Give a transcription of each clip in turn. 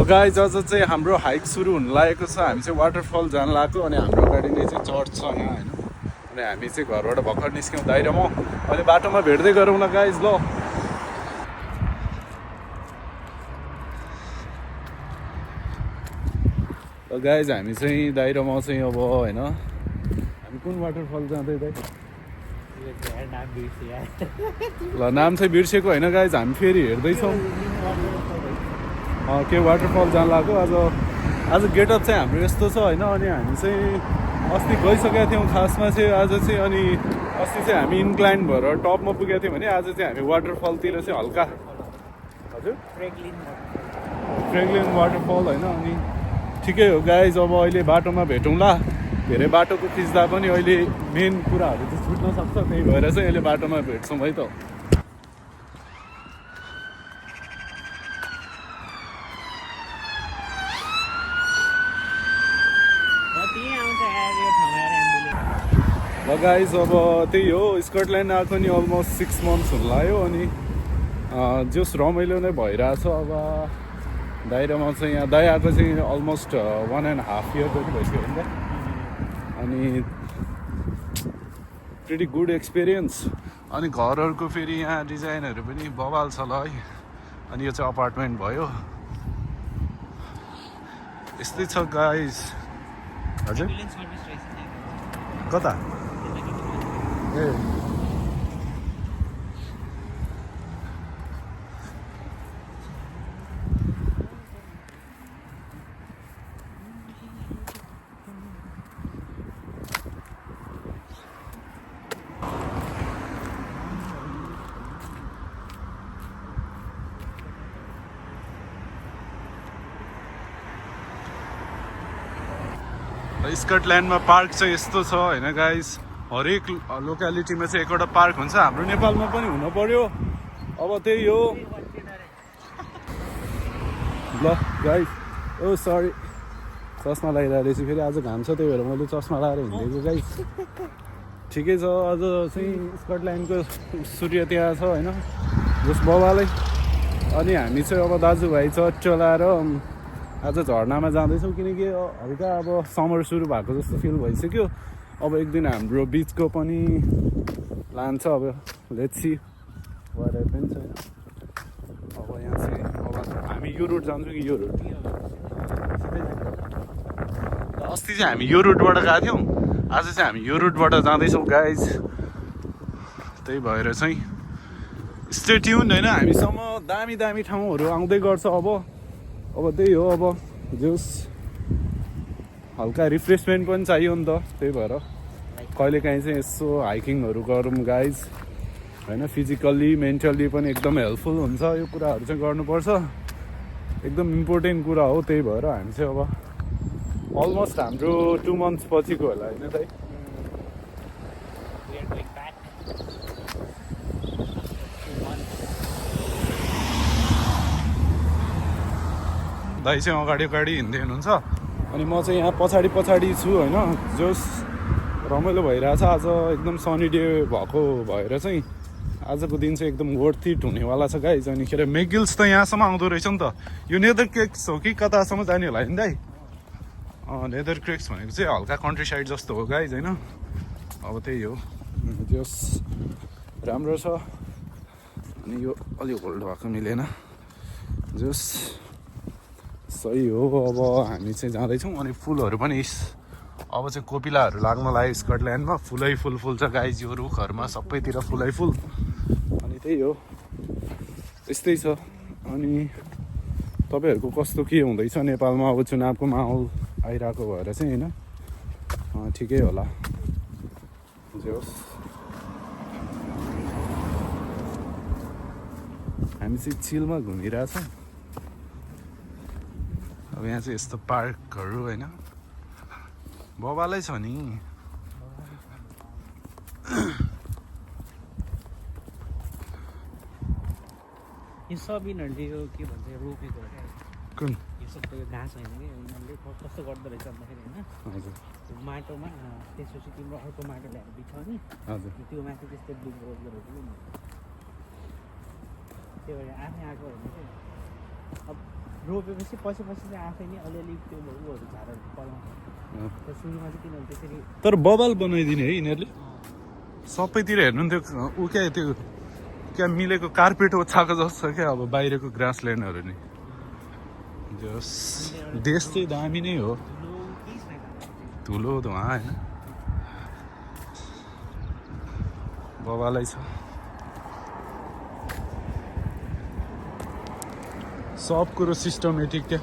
Guys अझ चाहिँ हाम्रो हाइक सुरु हुन लागेको छ। हामी चाहिँ वाटरफल जान लागेको अनि हाम्रो अगाडि नै चाहिँ चर्च छ यहाँ होइन। अनि हामी चाहिँ घरबाट भर्खर निस्क्यौँ दाइरोमा। अहिले बाटोमा भेट्दै गरौँ न गाइज ल। गाइज हामी चाहिँ दाइरोमा चाहिँ अब होइन हामी कुन वाटरफल जाँदै दाइ ल नाम चाहिँ बिर्सेको होइन गाइज। हामी फेरि हेर्दैछौँ के वाटरफल जान लाग्यो। आज गेटअप चाहिँ हाम्रो यस्तो छ होइन। अनि हामी चाहिँ अस्ति गइसकेका थियौँ खासमा चाहिँ आज चाहिँ। अनि अस्ति चाहिँ हामी इन्क्लाइन भएर टपमा पुगेका थियौँ भने आज चाहिँ हामी वाटरफलतिर चाहिँ हल्का हजुर फ्रेग्लिन वाटरफल होइन। अनि ठिकै हो गाइज अब अहिले बाटोमा भेटौँला। धेरै बाटोको खिच्दा पनि अहिले मेन कुराहरू चाहिँ छुट्न सक्छ। त्यही भएर चाहिँ अहिले बाटोमा भेट्छौँ है त। ल गाइज अब त्यही हो स्कटल्यान्ड आएको नि अलमोस्ट 6 मन्थ्स हुन लाग्यो। अनि जस रमाइलो नै भइरहेछ। अब दाइरोमा चाहिँ यहाँ दाइ आएको चाहिँ अलमोस्ट 1.5 इयर जति भइसक्यो नि त। अनि प्रिटी गुड एक्सपिरियन्स। अनि घरहरूको फेरि यहाँ डिजाइनहरू पनि बवाल छ ल है। अनि यो चाहिँ अपार्टमेन्ट भयो। यस्तै छ गाइज। हजुर कता ए स्कटल्यान्डमा पार्क चाहिँ यस्तो छ होइन गाइज। हरेक लोकालिटीमा चाहिँ एकवटा पार्क हुन्छ। हाम्रो नेपालमा पनि हुन पर्यो। अब त्यही हो ल गाइज। ओ सरी चस्मा लगाइरहेको रहेछु फेरि आज घाम छ त्यही भएर मैले चस्मा लगाएर हिँडेको गाइज। ठिकै छ। अझ चाहिँ स्कटल्यान्डको सूर्य त्यहाँ छ होइन जस बबालै। अनि हामी चाहिँ अब दाजुभाइ चलाएर आज झर्नामा जाँदैछौँ किनकि हल्का अब समर सुरु भएको जस्तो फिल भइसक्यो। अब एक दिन हाम्रो बिचको पनि प्लान छ। अब लेट्स सी वाट ह्यापन्स होइन। अब यहाँ चाहिँ अब हामी यो रुट जान्छौँ कि यो रुट। अस्ति चाहिँ हामी यो रुटबाट गएको थियौँ। आज चाहिँ हामी यो रुटबाट जाँदैछौँ गाइज। त्यही भएर चाहिँ स्टे ट्युन्ड होइन। हामीसम्म दामी दामी ठाउँहरू आउँदै गर्छ। अब त्यही हो। अब जस हल्का रिफ्रेसमेन्ट पनि चाहियो नि त। त्यही भएर कहिलेकाहीँ चाहिँ यसो हाइकिङहरू गरौँ गाइज होइन। फिजिकल्ली मेन्टल्ली पनि एकदम हेल्पफुल हुन्छ। यो कुराहरू चाहिँ गर्नुपर्छ। एकदम इम्पोर्टेन्ट कुरा हो। त्यही भएर हामी चाहिँ अब अलमोस्ट हाम्रो 2 मन्थ्स पछिको होला होइन दाइ। दाइ चाहिँ अगाडि हिँड्दै हुनुहुन्छ। अनि म चाहिँ यहाँ पछाडि छु होइन। जस रमाइलो भइरहेछ। आज एकदम सनी डे भएको भएर चाहिँ आजको दिन चाहिँ एकदम वर्थ इट हुनेवाला छ गाइज। अनि खेर मेगिल्स त यहाँसम्म आउँदो रहेछ नि त। यो नेदर क्रेक्स हो कि कतासम्म जाने होला नि दाइ। नेदर क्रेक्स भनेको चाहिँ हल्का कन्ट्री साइड जस्तो हो गाइज होइन। अब त्यही हो जस राम्रो छ। अनि यो अलि होल्ड भएको मिलेन जस सही हो। अब हामी चाहिँ जाँदैछौँ। अनि फुलहरू पनि अब चाहिँ कोपिलाहरू लाग्न लाग्यो स्कटल्यान्डमा। फुलै फुल छ गाइज। यो रुखहरूमा सबैतिर फुलै फुल। अनि त्यही हो यस्तै छ। अनि तपाईँहरूको कस्तो के हुँदैछ नेपालमा। अब चुनावको माहौल आइरहेको भएर चाहिँ होइन ठिकै होला जे होस्। हामी चाहिँ चिलमा घुमिरहेछौँ। अब यहाँ चाहिँ यस्तो पार्कहरू होइन बबालै छ नि। यो सबिनहरूले यो के भन्छ रोपेको क्या कुन यो सबै यो घाँस होइन कि उनीहरूले कस्तो गर्दो रहेछ भन्दाखेरि होइन हजुर माटोमा त्यसपछि तिम्रो अर्को माटो ल्याएर बिछाउने हजुर त्यो माथि त्यस्तो डिप गर्दो रहेछ कि त्यो भएर आफै आएको होइन कि अब रोपेपछि पछि पछि चाहिँ आफै नै अलिअलि त्यो उयोहरू झारहरू पलाउँछ त्यो सुरुमा चाहिँ किनभने त्यसरी तर बबाल बनाइदिने है यिनीहरूले सबैतिर हेर्नु नि त्यो ऊ क्या मिलेको कार्पेट ओछाएको जस्तो छ क्या अब बाहिरको ग्रासल्यान्डहरू नि जस देश चाहिँ दामी नै हो धुलो केही छैन धुलो धुवा होइन बबालै छ सब कुरो सिस्टमेटिक क्या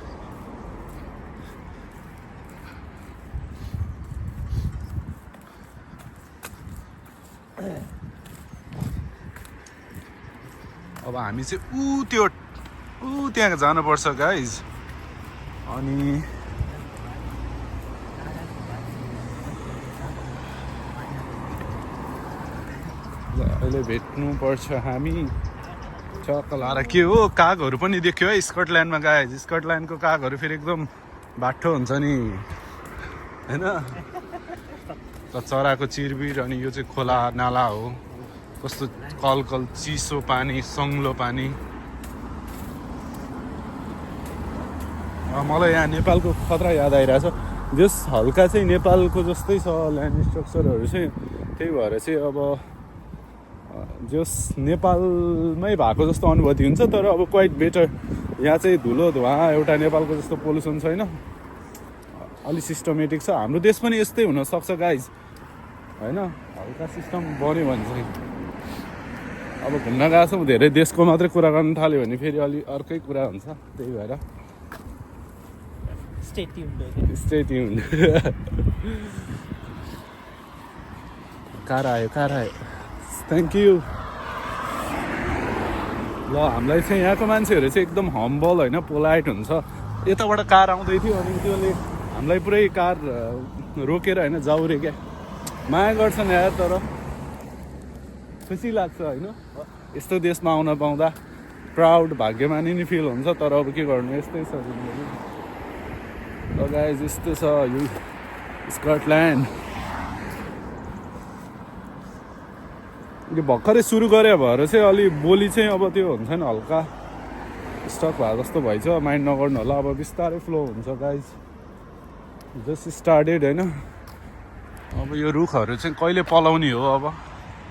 अब हामी चाहिँ ऊ त्यहाँ जानुपर्छ गाइज अनि अहिले भेट्नुपर्छ हामी चक्क लाएर के हो कागहरू पनि देख्यो है स्कटल्यान्डमा गाइज स्कटल्यान्डको कागहरू फेरि एकदम बाठो हुन्छ नि होइन त चराको चिरबिर अनि यो चाहिँ खोला नाला हो कस्तो कलकल चिसो पानी सङ्लो पानी मलाई यहाँ नेपालको खतरा याद आइरहेछ जस हल्का चाहिँ नेपालको जस्तै छ ल्यान्ड स्ट्रक्चरहरू चाहिँ त्यही भएर चाहिँ अब जस नेपालमै भएको जस्तो अनुभूति हुन्छ तर अब क्वाइट बेटर यहाँ चाहिँ धुलो धुवा एउटा नेपालको जस्तो पोल्युसन छैन अलि सिस्टमेटिक छ हाम्रो देश पनि यस्तै हुनसक्छ गाइज होइन हल्का सिस्टम बन्यो भने चाहिँ अब घुम्न गएको छौँ धेरै देशको मात्रै कुरा गर्न थाल्यो भने फेरि अलि अर्कै कुरा हुन्छ त्यही भएर स्टे ट्युन्ड कार आयो थ्याङ्क यू ल हामीलाई चाहिँ यहाँको मान्छेहरू चाहिँ एकदम हम्बल होइन पोलाइट हुन्छ यताबाट कार आउँदै थियो अनि त्यसले हामीलाई पुरै कार रोकेर होइन जाउरे क्या माया गर्छन् यार तर खुसी लाग्छ होइन यस्तो देशमा आउन पाउँदा प्राउड भाग्यमानी नि फिल हुन्छ तर अब के गर्नु यस्तै छ जिन्दगी गाइज यस्तो छ यो स्कटल्यान्ड यो भर्खरै सुरु गरे भएर चाहिँ अलि बोली चाहिँ अब त्यो हुन्छ नि हल्का स्टक भए जस्तो भइछ माइन्ड नगर्नु होला अब बिस्तारै फ्लो हुन्छ गाइज जस्ट स्टार्टेड होइन अब यो रुखहरू चाहिँ कहिले पलाउने हो अब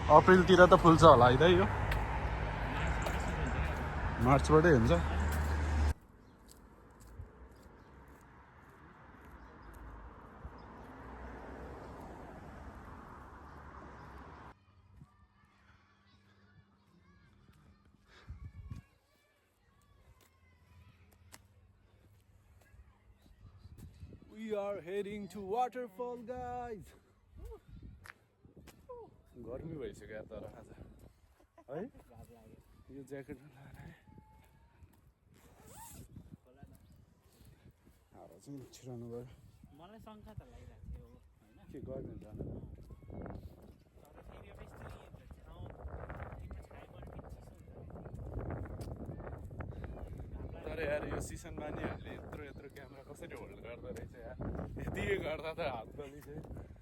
अप्रिलतिर त फुल्छ होला है यो मार्चबाटै हुन्छ We are heading to waterfall, guys. गर्मी भइसक्यो तर आज है यो ज्याकेट लगाएर हावा चाहिँ छिराउनु गयो मलाई शङ्का त लागिरहेको थियो होइन के गर्ने जानु तर फेरि अब यस्तो ठाउँ तर यार यो सिसन मानिहरूले यत्रो क्यामेरा कसरी होल्ड गर्दो रहेछ यार यति गर्दा त हात बलि चाहिँ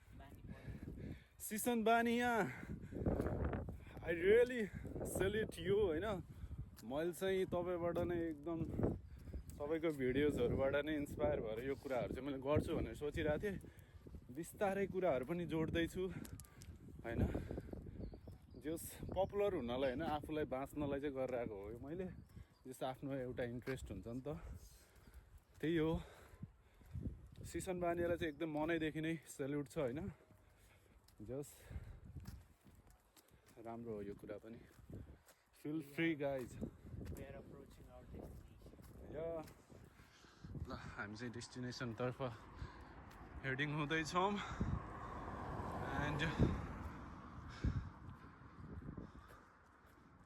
सिसन बानी यहाँ आई रियली सेल्युट यु होइन मैले चाहिँ तपाईँबाट नै एकदम सबैको भिडियोजहरूबाट नै इन्सपायर भएर यो कुराहरू चाहिँ मैले गर्छु भनेर सोचिरहेको थिएँ बिस्तारै कुराहरू पनि जोड्दैछु होइन जस पपुलर हुनलाई होइन आफूलाई बाँच्नलाई चाहिँ गरिरहेको हो यो मैले जस आफ्नो एउटा इन्ट्रेस्ट हुन्छ नि त त्यही हो सिसन बानीलाई चाहिँ एकदम मनैदेखि नै सेल्युट छ होइन जस राम्रो हो यो कुरा पनि फिल फ्री गाइज ल हामी चाहिँ डेस्टिनेसनतर्फ हेडिङ हुँदैछौँ एन्ड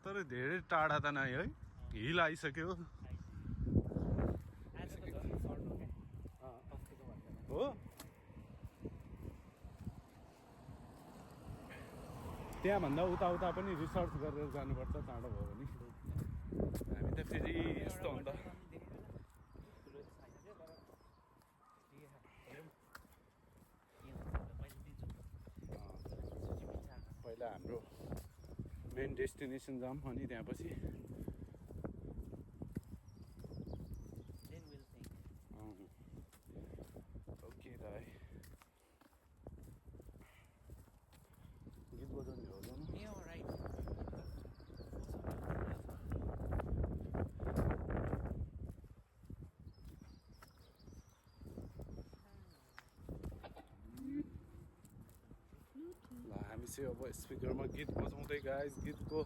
तर धेरै टाढा त नै है हिल आइसक्यो हो त्यहाँभन्दा उता पनि रिसर्च गरेर जानुपर्छ चाँडो भयो भने हामी त फेरि यस्तो हो नि त पहिला हाम्रो मेन डेस्टिनेसन जाऊँ अनि त्यहाँपछि चाहिँ अब स्पिकरमा गीत बजाउँदै गाइस गीतको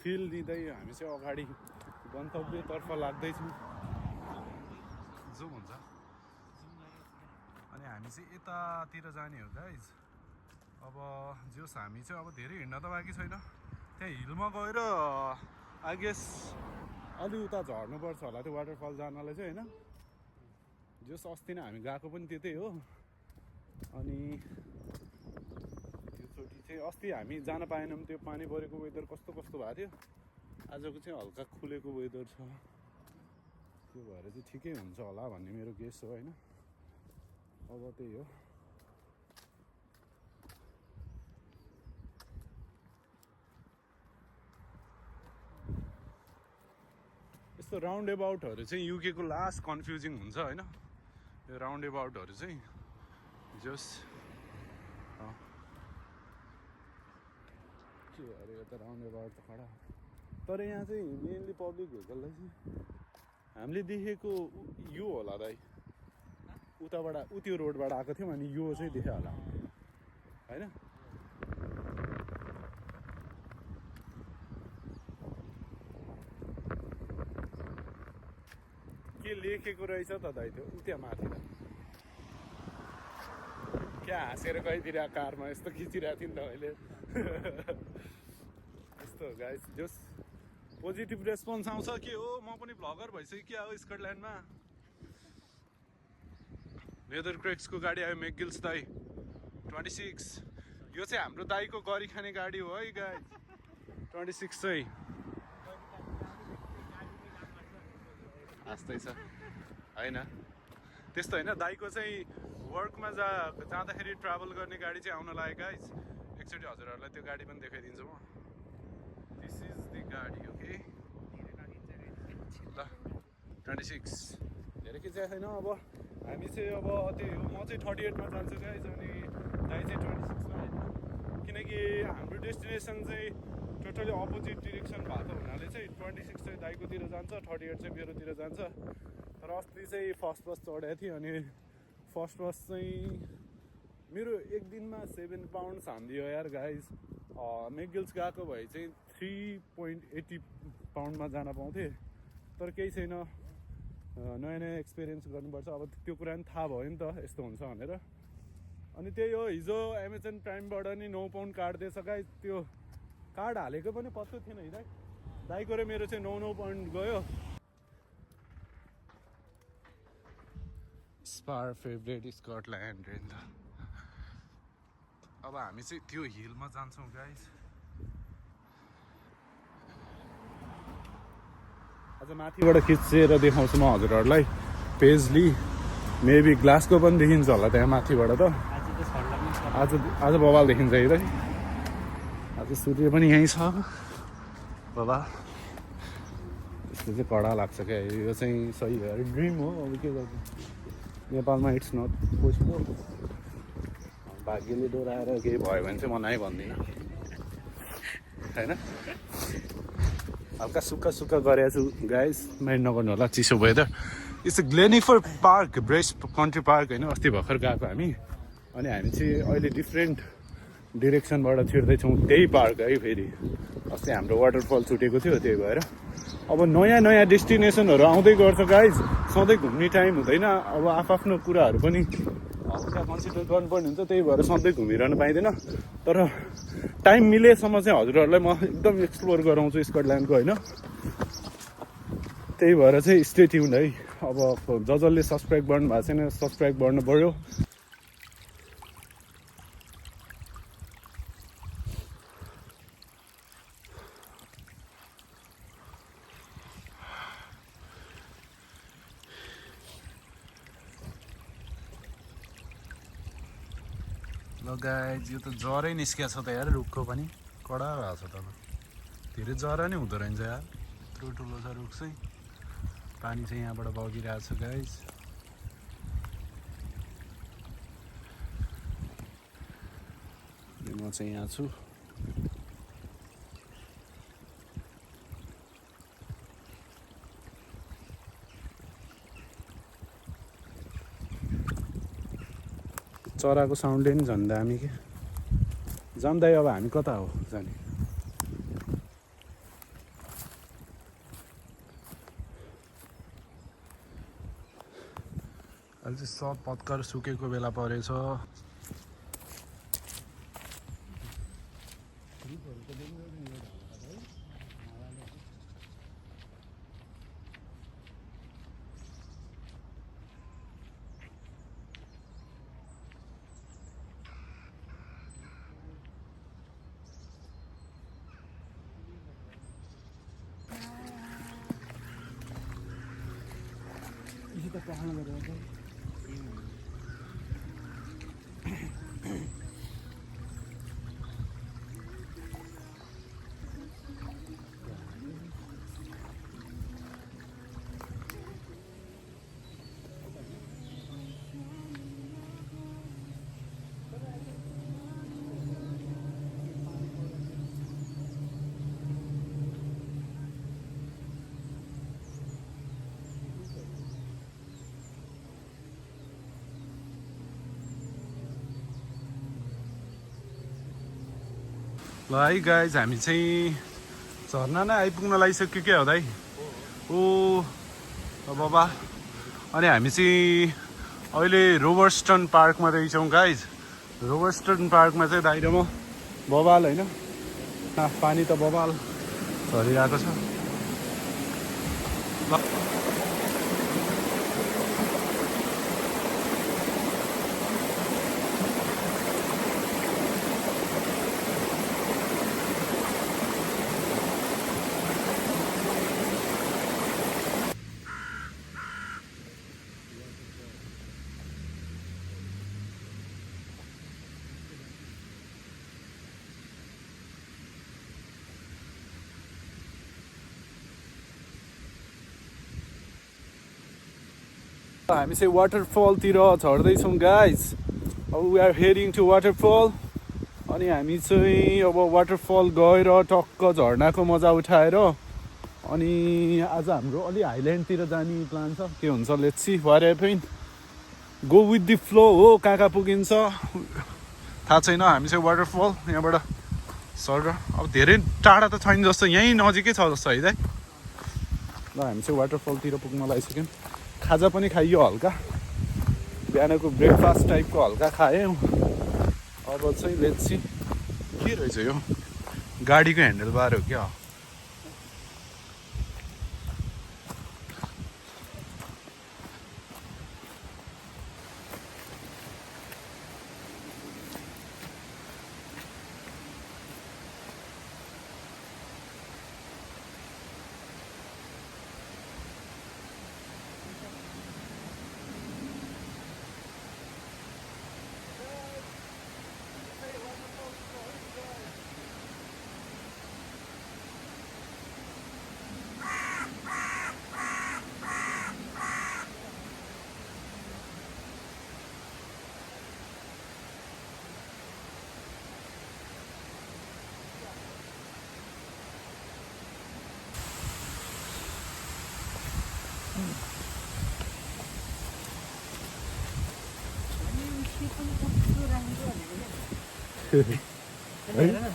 फिल लिँदै हामी चाहिँ अगाडि गन्तव्यतर्फ लाग्दैछौँ जो भन्छ। अनि हामी चाहिँ यतातिर जाने हो गाइस। अब जोस् हामी चाहिँ अब धेरै हिँड्न त बाँकी छैन, त्यहाँ हिलमा गएर आई गेस अलि उता झर्नुपर्छ होला त्यो वाटरफल जानलाई चाहिँ होइन। जोस् अस्ति नै हामी गएको पनि त्यतै हो। अनि त्योचोटि चाहिँ अस्ति हामी जान पाएनौँ, त्यो पानी परेको वेदर कस्तो कस्तो भएको थियो। आजको चाहिँ हल्का खुलेको वेदर छ, त्यो भएर चाहिँ ठिकै हुन्छ होला भन्ने मेरो गेस हो होइन। अब त्यही हो। यस्तो राउन्ड एबाउटहरू चाहिँ युकेको लास्ट कन्फ्युजिङ हुन्छ होइन। यो राउन्ड एबाउटहरू चाहिँ जस के अरे यो त राउन्ड एबाउट त खडा, तर यहाँ चाहिँ मेनली पब्लिक भेहिकललाई चाहिँ हामीले देखेको यो होला दाइ, उताबाट त्यो रोडबाट आएको थियौँ अनि यो चाहिँ देख्यो होला होइन। के लेखेको रहेछ त दाइ त्यो त्यहाँ माथि त क्या हाँसेर गइदिरहेको कारमा यस्तो खिचिरहेको थिएँ नि त मैले। यस्तो गाइस जस पोजिटिभ रेस्पोन्स आउँछ के हो, म पनि भ्लगर भइसक्यो क्या हो स्कटल्यान्डमा। लेदर क्रेक्सको गाडी आयो मेकगिल्स दाई 26। यो चाहिँ हाम्रो दाईको गरी खाने गाडी हो है गाइस 26 चाहिँ। हाँस्दै छ होइन त्यस्तो होइन, दाईको चाहिँ वर्कमा जाँदाखेरि ट्राभल गर्ने गाडी चाहिँ आउन लाग्यो गाइस। एकचोटि हजुरहरूलाई त्यो गाडी पनि देखाइदिन्छु म। दिस इज द गाडी ओके ल 26 धेरै के चाहिँ छैन। अब हामी चाहिँ अब त्यही हो, म चाहिँ 38मा जान्छु गाइस अनि दाई चाहिँ 26मा होइन, किनकि हाम्रो डेस्टिनेसन चाहिँ टोटली अपोजिट डिरेक्सन भएको हुनाले चाहिँ 26 चाहिँ दाइकोतिर जान्छ, 38 चाहिँ मेरोतिर जान्छ। तर अस्ति चाहिँ फर्स्ट बस चढेको थिएँ अनि फर्स्ट बस चाहिँ मेरो एक दिनमा 7 पाउन्ड्स हानिदियो यार गाइस। मेकगिल्स गएको भए चाहिँ 3.80 पाउन्डमा जान पाउँथेँ, तर केही छैन, नयाँ नयाँ एक्सपिरियन्स गर्नुपर्छ। अब त्यो कुरा पनि थाहा भयो नि त यस्तो हुन्छ भनेर। अनि त्यही हो, हिजो एमाजोन प्राइमबाट नि 9 पाउन्ड काट्दैछ गाइस। त्यो कार्ड हालेको पनि पत्तो थिएन है दाइको र मेरो चाहिँ 9 पाउन्ड गयो। Spar favourite Scotland rain. अब हामी चाहिँ त्यो हिलमा जान्छौँ गाइस। अझ माथिबाट खिचेर देखाउँछु म हजुरहरूलाई पेजली, मेबी ग्लासको पनि देखिन्छ होला त्यहाँ माथिबाट त। आज बवाल देखिन्छ है दाइ, आज सूर्य पनि यहीँ छ बाबा। यस्तो चाहिँ कडा लाग्छ क्या, यो चाहिँ सही हो ड्रिम हो। अब के गर्छ नेपालमा इट्स नट पोसिबल। भाग्यले डोराएर केही भयो भने चाहिँ मनाइ भन्दिनँ होइन। हल्का सुक्खा सुक्खा गरेको छु गाइस, माइन्ड नगर्नु होला चिसो भयो त। यस्तो ग्लेनिफर पार्क ब्रेस्ट कन्ट्री पार्क होइन, अस्ति भर्खर गएको हामी। अनि हामी चाहिँ अहिले डिफ्रेन्ट डिरेक्सनबाट छिर्दैछौँ त्यही पार्क है। फेरि अस्ति हाम्रो वाटरफल छुटेको थियो, त्यही भएर अब नयाँ नयाँ डेस्टिनेसनहरू आउँदै गर्छ गाइज। सधैँ घुम्ने टाइम हुँदैन, अब आफ्नो कुराहरू पनि हल्का कन्सिडर गर्नुपर्ने हुन्छ, त्यही भएर सधैँ घुमिरहनु पाइँदैन। तर टाइम मिलेसम्म चाहिँ हजुरहरूलाई म एकदम एक्सप्लोर गराउँछु स्कटल्यान्डको होइन। त्यही भएर चाहिँ स्टे ट्युन्ड है। अब जसले सब्सक्राइब गर्नु भएको छैन सब्सक्राइब गर्नु पऱ्यो। ल गाइज यो त जरै निस्किया छ त यार, रुखको पनि कडा भएको छ त। धेरै जरा नै हुँदो रहेछ यार, यत्रो ठुलो छ रुख चाहिँ। पानी चाहिँ यहाँबाट बगिरहेको छ गाइज। म चाहिँ यहाँ छु। चराको साउन्डले नि झन् दामी के। जान्दै अब हामी कता हो जाने अहिले चाहिँ सब पत्कर सुकेको बेला परेछ इसी त पखाल्नु गरेर ल है गाइज हामी चाहिँ झर्ना नै आइपुग्न लागिसक्यो क्या हो दाइ ओ बाबा अनि हामी चाहिँ अहिले रोबर्स्टन पार्कमा रहेछौँ गाइज रोबर्स्टन पार्कमा चाहिँ दाइ र म बबाल होइन पानी त बबाल झरिरहेको छ ल हामी चाहिँ वाटरफलतिर झर्दैछौँ गाइज अब we are heading to waterfall अनि हामी चाहिँ अब वाटरफल गएर टक्क झर्नाको मजा उठाएर अनि आज हाम्रो अलि हाइल्यान्डतिर जाने प्लान छ के हुन्छ let's see what happen go with the flow हो कहाँ पुगिन्छ थाहा छैन हामी चाहिँ वाटरफल यहाँबाट सर अब धेरै टाढा त छैन जस्तो यहीँ नजिकै छ जस्तो है दाइ ल हामी चाहिँ वाटरफलतिर पुग्न लागिसक्यौँ खाजा पनि खाइयो हल्का बिहानको ब्रेकफास्ट टाइपको हल्का खायौँ अब चाहिँ लेट्स सी के रहेछ यो गाडीको ह्यान्डल बार हो क्या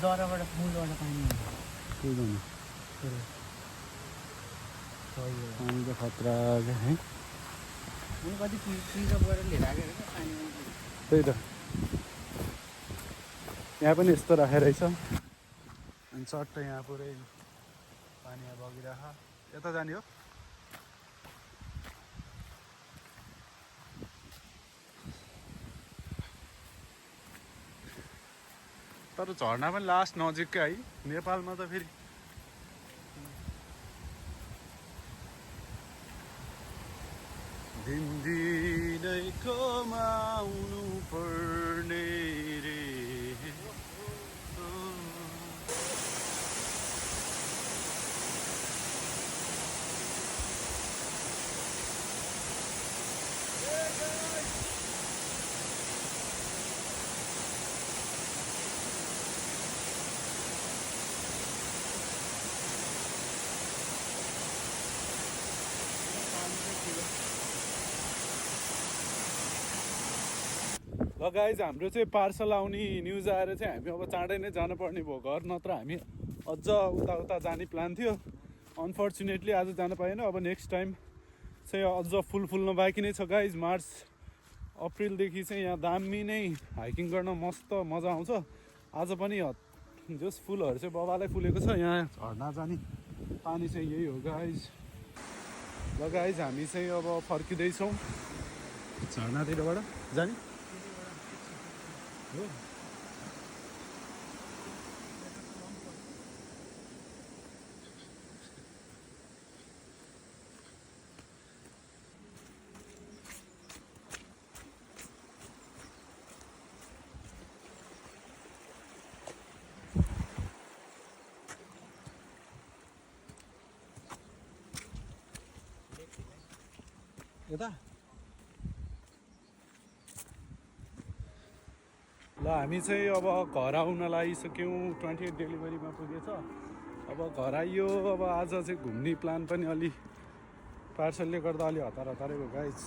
दराबाट पुलबाट पानी पानी त खतरा है कति पिकअपबाट लिएर आएको पानी त्यही त यहाँ पनि यस्तो राखेर रहेछ अनि चट्ट यहाँ पुरै पानी यहाँ बगिरह यता जाने हो तर झर्ना पनि लास्ट नजिकै है नेपालमा त फेरि दिनदिनै कमाउनु पर्ने रे ल गाइज हाम्रो चाहिँ पार्सल आउने न्युज आएर चाहिँ हामी अब चाँडै नै जानुपर्ने भयो घर, नत्र हामी अझ उता उता जाने प्लान थियो। अनफर्चुनेटली आज जान पाएन। अब नेक्स्ट टाइम चाहिँ अझ फुल्न बाँकी नै छ गाइज। मार्च अप्रिलदेखि चाहिँ यहाँ दामी नै हाइकिङ गर्न मस्त मजा आउँछ। आज पनि जस फुलहरू चाहिँ बबालाई फुलेको छ। यहाँ झर्ना जाने पानी चाहिँ यही हो गाइज। ल गाइज हामी चाहिँ अब फर्किँदैछौँ झर्नातिरबाट जाने हो। यता ल हामी चाहिँ अब घर आउन लागिसक्यौँ। 28 डेलिभरीमा पुगेछ। अब घर आइयो। अब आज चाहिँ घुम्ने प्लान पनि अलि पार्सलले गर्दा अलि हतार हतारै भयो गाइज।